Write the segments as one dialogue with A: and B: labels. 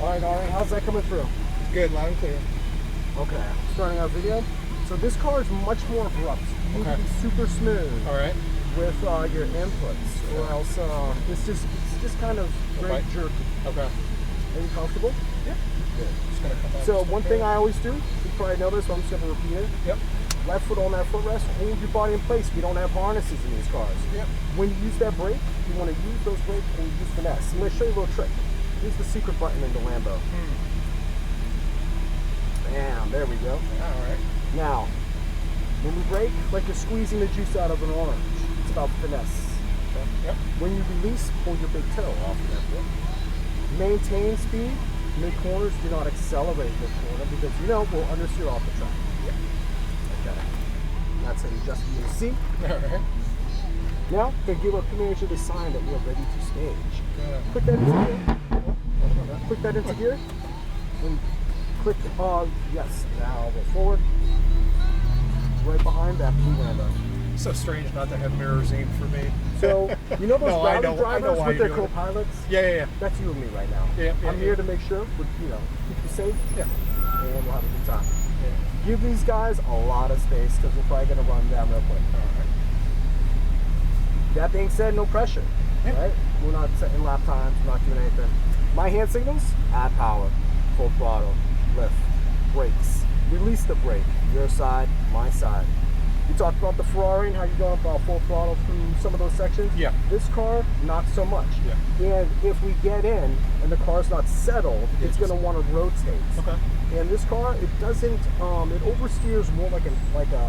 A: All right, how's that coming through?
B: Good, loud and clear.
A: Okay, starting our video. So this car is much more abrupt. You need to be super smooth.
B: All right.
A: With your inputs, or else it's just kind of very jerky.
B: Okay.
A: Are you comfortable?
B: Yeah. Good. Just gonna come back.
A: So one thing I always do, you probably know this, but I'm just gonna repeat it.
B: Yep.
A: Left foot on that footrest, hold your body in place. We don't have harnesses in these cars.
B: Yep.
A: When you use that brake, you want to use those brakes and use finesse. I'm gonna show you a little trick. Here's the secret button in the Lambo. Bam, there we go.
B: All right.
A: Now, when we brake, like you're squeezing the juice out of an orange. It's about finesse. Okay?
B: Yep.
A: When you release, pull your big toe off of that foot. Maintain speed. Mid corners, do not accelerate this corner because you know we'll understeer off the track.
B: Yep.
A: Okay. That's how you adjust the seat.
B: All right.
A: Now, the gear commands you to sign that we're ready to stage.
B: Good.
A: Click that into gear. Click that into gear. And click on yes. Now go forward. Right behind that blue Lambo.
B: So strange not to have mirrors aimed for me.
A: So, you know those
B: No,
A: rally
B: I know
A: drivers
B: why
A: with
B: you're
A: their
B: doing it.
A: co-pilots?
B: Yeah.
A: That's you and me right now.
B: Yeah,
A: I'm here to make sure, keep you safe,
B: Yeah.
A: and we'll have a good time.
B: Yeah.
A: Give these guys a lot of space because we're probably going to run down real quick.
B: All right.
A: That being said, no pressure, right? We're not setting lap times, we're not doing anything. My hand signals, add power, full throttle, lift, brakes, release the brake, your side, my side. We talked about the Ferrari and how you're going about full throttle through some of those sections.
B: Yeah.
A: This car, not so much.
B: Yeah.
A: And if we get in and the car's not settled, it's going to want to rotate.
B: Okay.
A: And this car, it doesn't, it oversteers more like an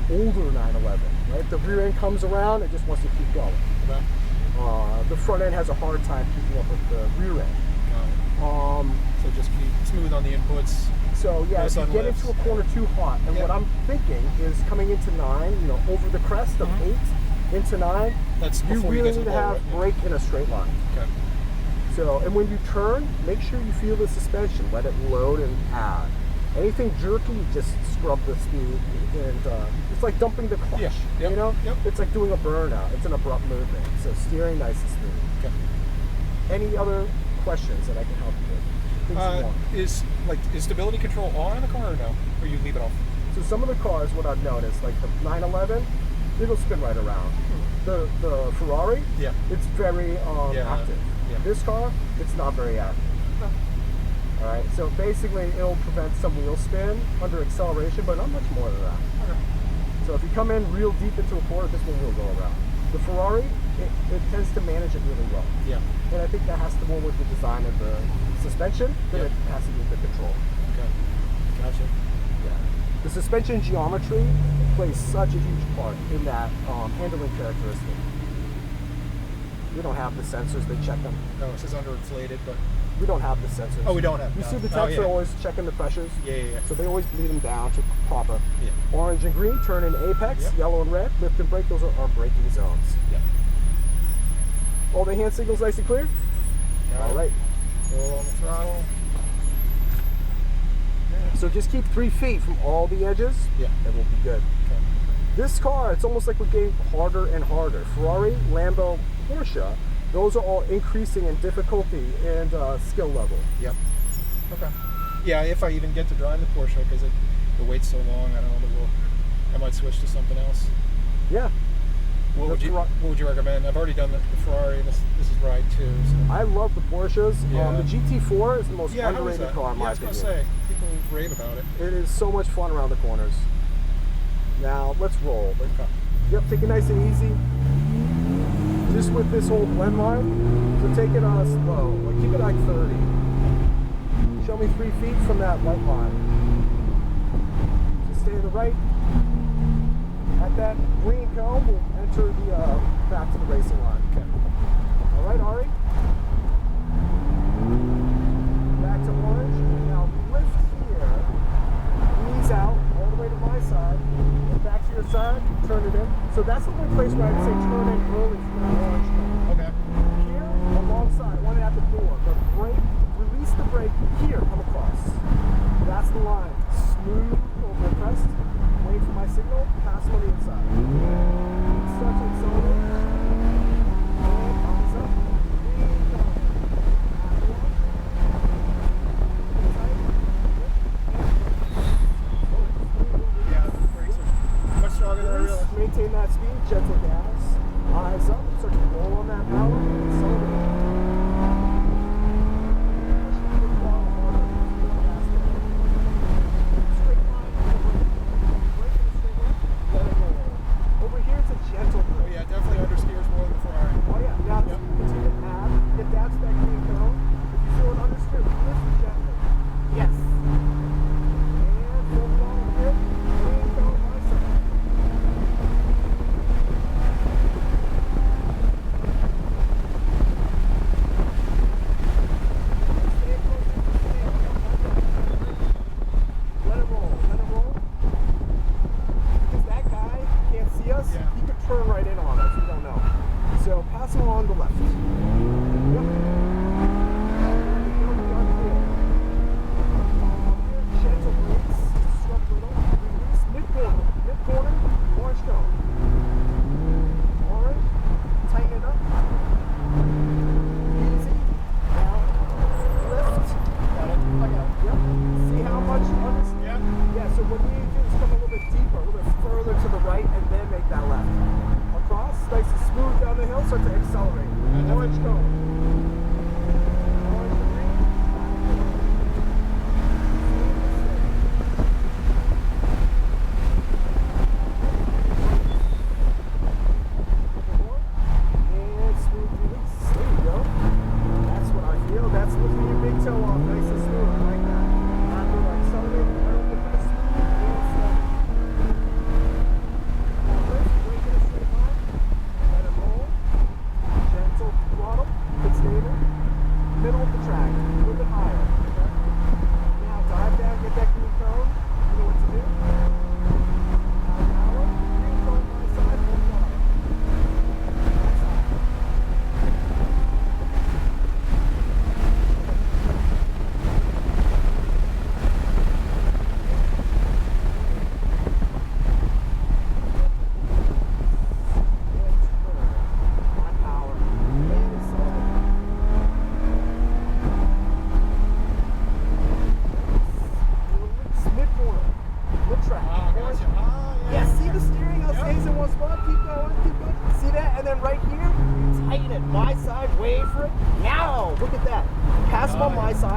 A: older 911, right? The rear end comes around, it just wants to keep going.
B: Okay.
A: The front end has a hard time keeping up with the rear end.
B: So just keep smooth on the inputs.
A: So yeah, if you get into a corner too hot, and what I'm thinking is coming into 9, over the crest of 8 into 9,
B: That's
A: you
B: before
A: really
B: get to
A: need to
B: the ball,
A: have
B: right?
A: brake in a straight line.
B: Okay.
A: So, and when you turn, make sure you feel the suspension. Let it load and add. Anything jerky, just scrub the speed, and it's like dumping the clutch.
B: Yeah. Yep.
A: You know,
B: Yep.
A: it's like doing a burnout. It's an abrupt movement. So steering nice and smooth.
B: Okay.
A: Any other questions that I can help you with? Things you want.
B: Is stability control on in the car or no? Or you leave it off?
A: So some of the cars, what I've noticed, like the 911, it'll spin right around. The Ferrari, it's very active.
B: Yeah.
A: This car, it's not very active. All right, so basically it'll prevent some wheel spin under acceleration, but not much more than that.
B: Okay.
A: So if you come in real deep into a corner, this one will go around. The Ferrari, it tends to manage it really well.
B: Yeah.
A: And I think that has to more with the design of the suspension than it has to do with the control.
B: Okay. Gotcha.
A: Yeah. The suspension geometry plays such a huge part in that handling characteristic. We don't have the sensors, they check them.
B: No, it says underinflated, but
A: We don't have the sensors.
B: oh, we don't have.
A: You
B: no.
A: see the techs
B: are
A: are always checking the pressures.
B: Yeah.
A: So they always bleed them down to proper.
B: Yeah.
A: Orange and green turn in apex,
B: Yep.
A: yellow and red, lift and brake, those are our braking zones.
B: Yeah.
A: All the hand signals nice and clear? All right.
B: Roll on the throttle.
A: So just keep 3 feet from all the edges.
B: Yeah.
A: And we'll be good.
B: Okay.
A: This car, it's almost like we're getting harder and harder. Ferrari, Lambo, Porsche, those are all increasing in difficulty and skill level.
B: Yep. Okay. Yeah, if I even get to drive the Porsche, because the wait's so long, I don't know. I might switch to something else.
A: Yeah.
B: What would you recommend? I've already done the Ferrari. This is ride 2. So.
A: I love the Porsches.
B: Yeah.
A: The GT4 is the most
B: Yeah,
A: underrated car in my
B: I was
A: opinion.
B: going to say, people rave about it.
A: It is so much fun around the corners. Now, let's roll.
B: Okay.
A: Yep, take it nice and easy. Just with this whole blend line, so take it on a slow. Like keep it like 30. Show me 3 feet from that white line. Just stay to the right. At that green cone, we'll enter the back to the racing line.
B: Okay.
A: All right, Ari. Back to orange. Now lift here. Knees out all the way to my side. And back to your side. Turn it in. So that's the only place where I'd say turn in early from that orange cone.
B: Okay.
A: Here, alongside, one at the door. But brake, release the brake here, come across. That's the line. Smooth over the crest. Wait for my signal. Pass on the inside. Start to accelerate. And thumbs up. Green cone.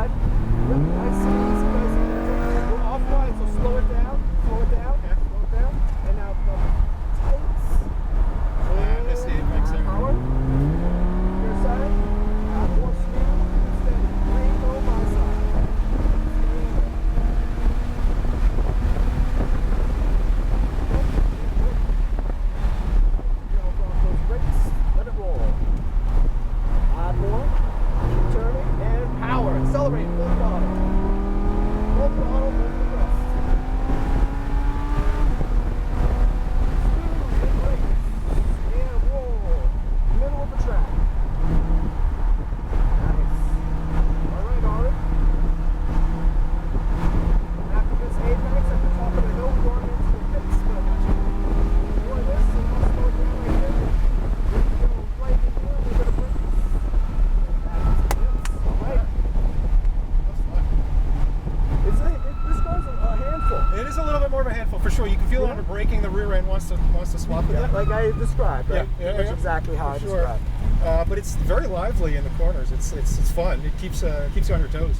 A: side. Yep, nice and easy, nice and easy. We're offline, so slow it down, slow it down,
B: Okay.
A: slow it down. And now double tights. And
B: let's see if it makes sense.
A: power. Your side. More speed. Steady. Green on my side. Let it roll. Add more. Keep turning. And power. Accelerate. Full throttle. Full throttle. Move the rest. Smooth and brakes. And roll. Middle of the track. Nice. Alright, Ari. After this 8 minutes at the top of the hill, we're going into the pits, but doing this and I'll slow it down right here. Right in here, a little bit of brakes. And back to the pits. Alright.
B: That's fun.
A: This car's a handful.
B: It is a little bit more of a handful for sure. You can feel it under braking. The rear end wants to swap
A: Yeah,
B: again.
A: like I described, right?
B: Yeah,
A: That's exactly how I
B: for sure.
A: described.
B: But it's very lively in the corners. It's fun. It keeps you on your toes.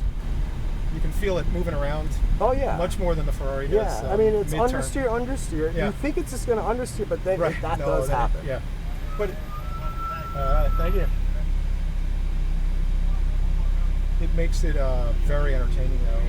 B: You can feel it moving around
A: Oh yeah.
B: much more than the Ferrari does.
A: Yeah, I mean it's
B: mid-turn.
A: understeer.
B: Yeah.
A: You think it's just going to understeer, but then
B: Right.
A: that
B: No,
A: does
B: then it-
A: happen.
B: Yeah. But thank you. It makes it very entertaining though.